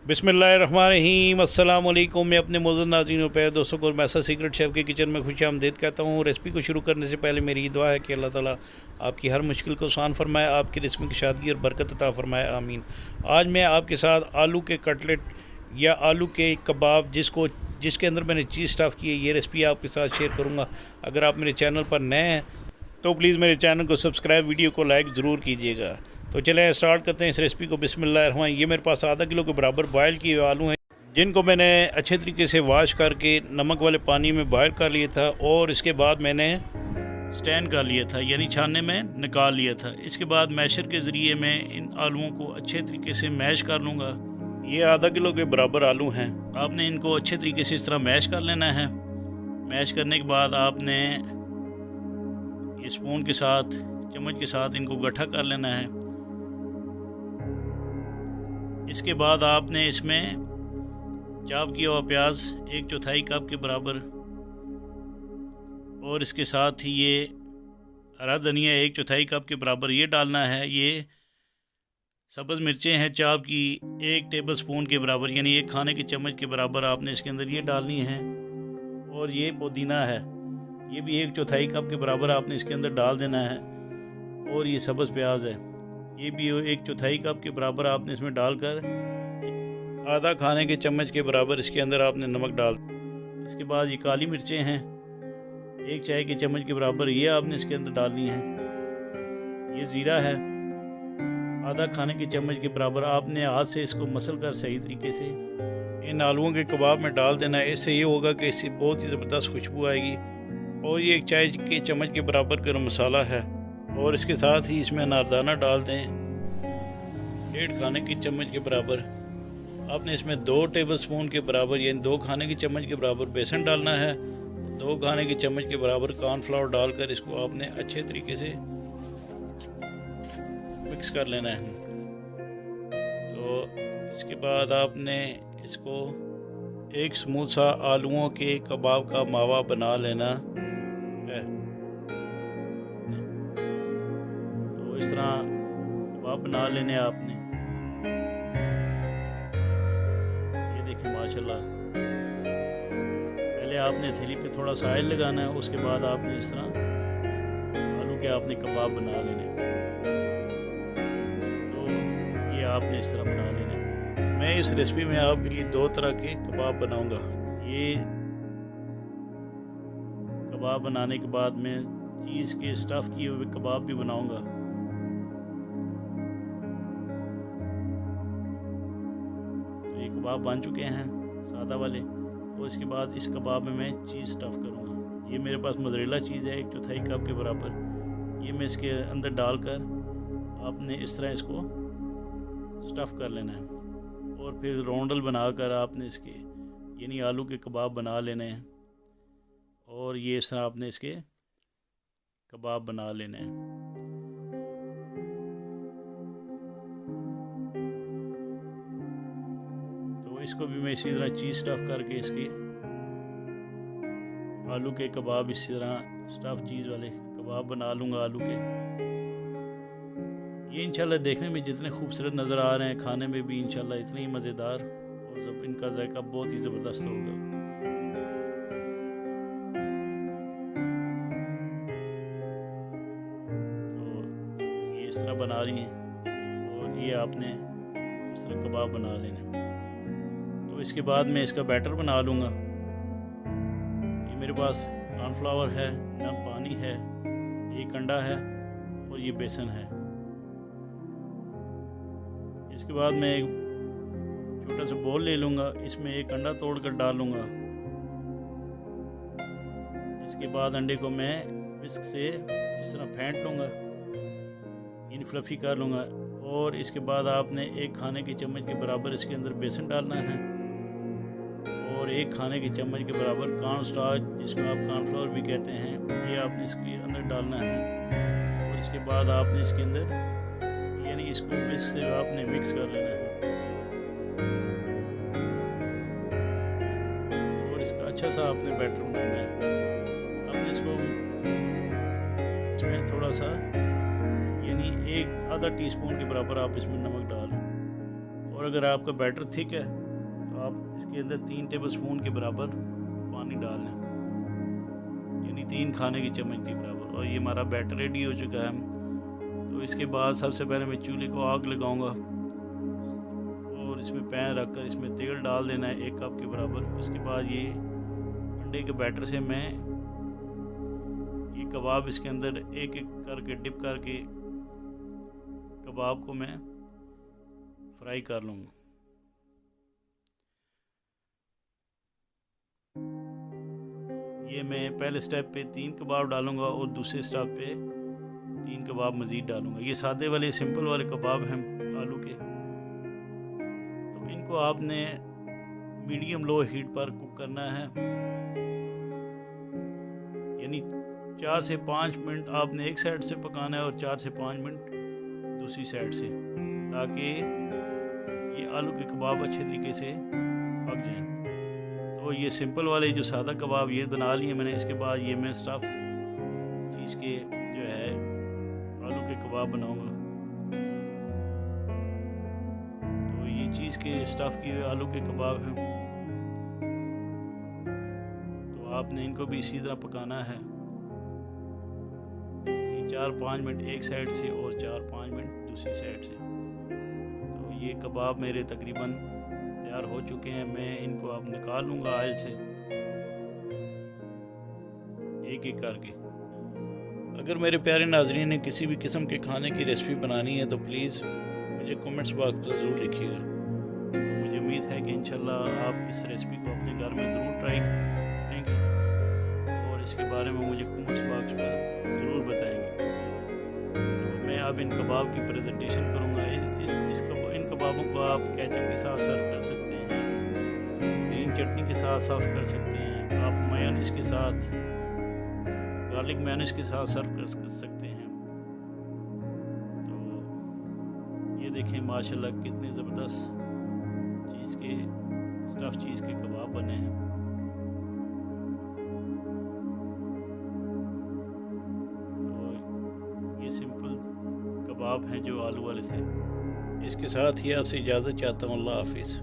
बिस्मिल्लाहिर्रहमानिर्रहीम। अस्सलाम वालेकुम। मैं अपने मौजूद नाज़रीन पे दोस्तों को मैसा सीक्रेट शेफ़ के किचन में खुशामदीद कहता हूँ। रेसिपी को शुरू करने से पहले मेरी दुआ है कि अल्लाह ताला आपकी हर मुश्किल को आसान फरमाए, आपकी रिस्क की शादगी और बरकत अता फरमाए, आमीन। आज मैं आपके साथ आलू के कटलेट या आलू के कबाब जिसके अंदर मैंने चीज़ स्टफ़ की है, ये रेसिपी आपके साथ शेयर करूँगा। अगर आप मेरे चैनल पर नए हैं तो प्लीज़ मेरे चैनल को सब्सक्राइब, वीडियो को लाइक ज़रूर कीजिएगा। तो चलें स्टार्ट करते हैं इस रेसिपी को। बिस्मिल्लाह। ये मेरे पास आधा किलो के बराबर बॉयल किए हुए आलू हैं, जिनको मैंने अच्छे तरीके से वॉश करके नमक वाले पानी में बॉयल कर लिया था और इसके बाद मैंने स्टैंड कर लिया था, यानी छानने में निकाल लिया था। इसके बाद मैशर के ज़रिए मैं इन आलूओं को अच्छे तरीके से मैश कर लूँगा। ये आधा किलो के बराबर आलू हैं। आपने इनको अच्छे तरीके से इस तरह मैश कर लेना है। मैश करने के बाद आपने ये स्पून के साथ, चम्मच के साथ इनको गट्ठा कर लेना है। इसके बाद आपने इसमें चॉप किया हुआ प्याज 1/4 कप के बराबर और इसके साथ ही ये हरा धनिया 1/4 कप के बराबर ये डालना है। ये सब्ज़ मिर्चें हैं चॉप की 1 टेबल स्पून के बराबर, यानी 1 खाने के चम्मच के बराबर आपने इसके अंदर ये डालनी है। और ये पुदीना है, ये भी 1/4 कप के बराबर आपने इसके अंदर डाल देना है। और ये सब्ज़ प्याज है, ये भी 1/4 कप के बराबर आपने इसमें डालकर आधा खाने के चम्मच के बराबर इसके अंदर आपने नमक डाल। इसके बाद ये काली मिर्चें हैं 1 चाय के चम्मच के बराबर, ये आपने इसके अंदर डालनी है। ये ज़ीरा है आधा खाने के चम्मच के बराबर, आपने हाथ से इसको मसल कर सही तरीके से इन आलूओं के कबाब में डाल देना है। इससे ये होगा कि इससे बहुत ही ज़बरदस्त खुशबू आएगी। और ये 1 चाय के चम्मच के बराबर गरम मसाला है और इसके साथ ही इसमें अनारदाना डाल दें 1.5 खाने की चम्मच के बराबर। आपने इसमें 2 टेबल स्पून के बराबर यानी 2 खाने की चम्मच के बराबर बेसन डालना है। 2 खाने की चम्मच के बराबर कॉर्नफ्लावर डालकर इसको आपने अच्छे तरीके से मिक्स कर लेना है। तो इसके बाद आपने इसको एक स्मूथ सा आलूओं के कबाब का मावा बना लेना है। तो इस तरह कबाब बना लेने आपने। ये देखें माशाल्लाह। पहले आपने हथेली पे थोड़ा सा ऑयल लगाना है, उसके बाद आपने इस तरह आलू के आपने कबाब बना लेने। तो ये आपने इस तरह बना लेने। मैं इस रेसिपी में आपके लिए 2 तरह के कबाब बनाऊंगा। ये कबाब बनाने के बाद मैं चीज़ के स्टफ़ किए हुए कबाब भी बनाऊंगा। तो ये कबाब बन चुके हैं सादा वाले, और इसके बाद इस कबाब में मैं चीज़ स्टफ़ करूंगा। ये मेरे पास मोज़रेला चीज़ है 1/4 कप के बराबर, ये मैं इसके अंदर डालकर आपने इस तरह इसको स्टफ़ कर लेना है। और फिर रोंडल बनाकर आपने इसके यानी आलू के कबाब बना लेने हैं। और ये इस तरह आपने इसके कबाब बना लेने हैं। तो इसको भी मैं इसी तरह चीज़ स्टफ़ करके इसके आलू के कबाब इसी तरह स्टफ़ चीज़ वाले कबाब बना लूँगा आलू के। ये इंशाल्लाह देखने में जितने खूबसूरत नज़र आ रहे हैं, खाने में भी इंशाल्लाह इतने ही मज़ेदार और सब इनका जायका बहुत ही ज़बरदस्त होगा। तो ये इस तरह बना रही हैं और ये आपने इस तरह कबाब बना लेने। तो इसके बाद मैं इसका बैटर बना लूँगा। ये मेरे पास कॉर्नफ्लावर है, ना पानी है, 1 अंडा है और ये बेसन है। इसके बाद मैं एक छोटा सा बोल ले लूँगा, इसमें 1 अंडा तोड़ कर डाल लूँगा। इसके बाद अंडे को मैं विस्क से इस तरह फेंट लूँगा, यानी फ्लफ़ी कर लूँगा। और इसके बाद आपने 1 खाने की चम्मच के बराबर इसके अंदर बेसन डालना है और 1 खाने की चम्मच के बराबर कॉर्न स्टार्च, जिसको आप कॉर्नफ्लोर भी कहते हैं, ये आपने इसके अंदर डालना है। और इसके बाद आपने इसके अंदर यानी इसको विस्क से आपने मिक्स कर लेना है। और इसका अच्छा सा आपने बैटर बनाना है। आपने इसको इसमें थोड़ा सा यानी 1 आधा टीस्पून के बराबर आप इसमें नमक डालें और अगर आपका बैटर थिक है तो आप इसके अंदर 3 टेबलस्पून के बराबर पानी डाल लें, यानी 3 खाने की चम्मच के बराबर। और ये हमारा बैटर रेडी हो चुका है। तो इसके बाद सबसे पहले मैं चूल्हे को आग लगाऊंगा और इसमें पैन रखकर इसमें तेल डाल देना है 1 कप के बराबर। उसके बाद ये अंडे के बैटर से मैं ये कबाब इसके अंदर एक एक करके डिप करके कबाब को मैं फ्राई कर लूँगा। ये मैं पहले स्टेप पे 3 कबाब डालूँगा और दूसरे स्टेप पे 3 कबाब मज़ीद डालूँगा। ये सादे वाले सिंपल वाले कबाब हैं आलू के। तो इनको आपने मीडियम लो हीट पर कुक करना है, यानी 4 से 5 मिनट आपने एक साइड से पकाना है और 4 से 5 मिनट दूसरी साइड से, ताकि ये आलू के कबाब अच्छे तरीके से पक जाएं। तो ये सिंपल वाले जो सादा कबाब ये बना लिए मैंने। इसके बाद ये मैं स्टफ़ चीज़ के जो है आलू के कबाब बनाऊंगा। तो ये चीज़ के स्टफ़ किए हुए आलू के कबाब हैं। तो आपने इनको भी इसी तरह पकाना है, 4-5 मिनट एक साइड से और 4-5 मिनट दूसरी साइड से। तो ये कबाब मेरे तकरीबन तैयार हो चुके हैं। मैं इनको अब निकाल लूँगा ऑयल से एक एक करके। अगर मेरे प्यारे नाज़रीन ने किसी भी किस्म के खाने की रेसिपी बनानी है तो प्लीज़ मुझे कमेंट्स बॉक्स में ज़रूर लिखिएगा। तो मुझे उम्मीद है कि इंशाल्लाह आप इस रेसिपी को अपने घर में ज़रूर ट्राई करेंगे और इसके बारे में मुझे कमेंट्स बॉक्स पर ज़रूर बताएंगे। तो मैं अब इन कबाब की प्रेजेंटेशन करूँगा। इन कबाबों को आप केचप के साथ सर्व कर सकते हैं, ग्रीन चटनी के साथ सर्व कर सकते हैं, आप मेयोनीज के साथ, गार्लिक मेयोनीज के साथ सर्व कर सकते हैं। तो ये देखें माशाल्लाह कितने ज़बरदस्त चीज़ के स्टफ़ चीज़ के कबाब बने हैं। तो ये सिंपल कबाब हैं जो आलू वाले थे। इसके साथ ही आपसे इजाज़त चाहता हूँ। अल्लाह हाफिज़।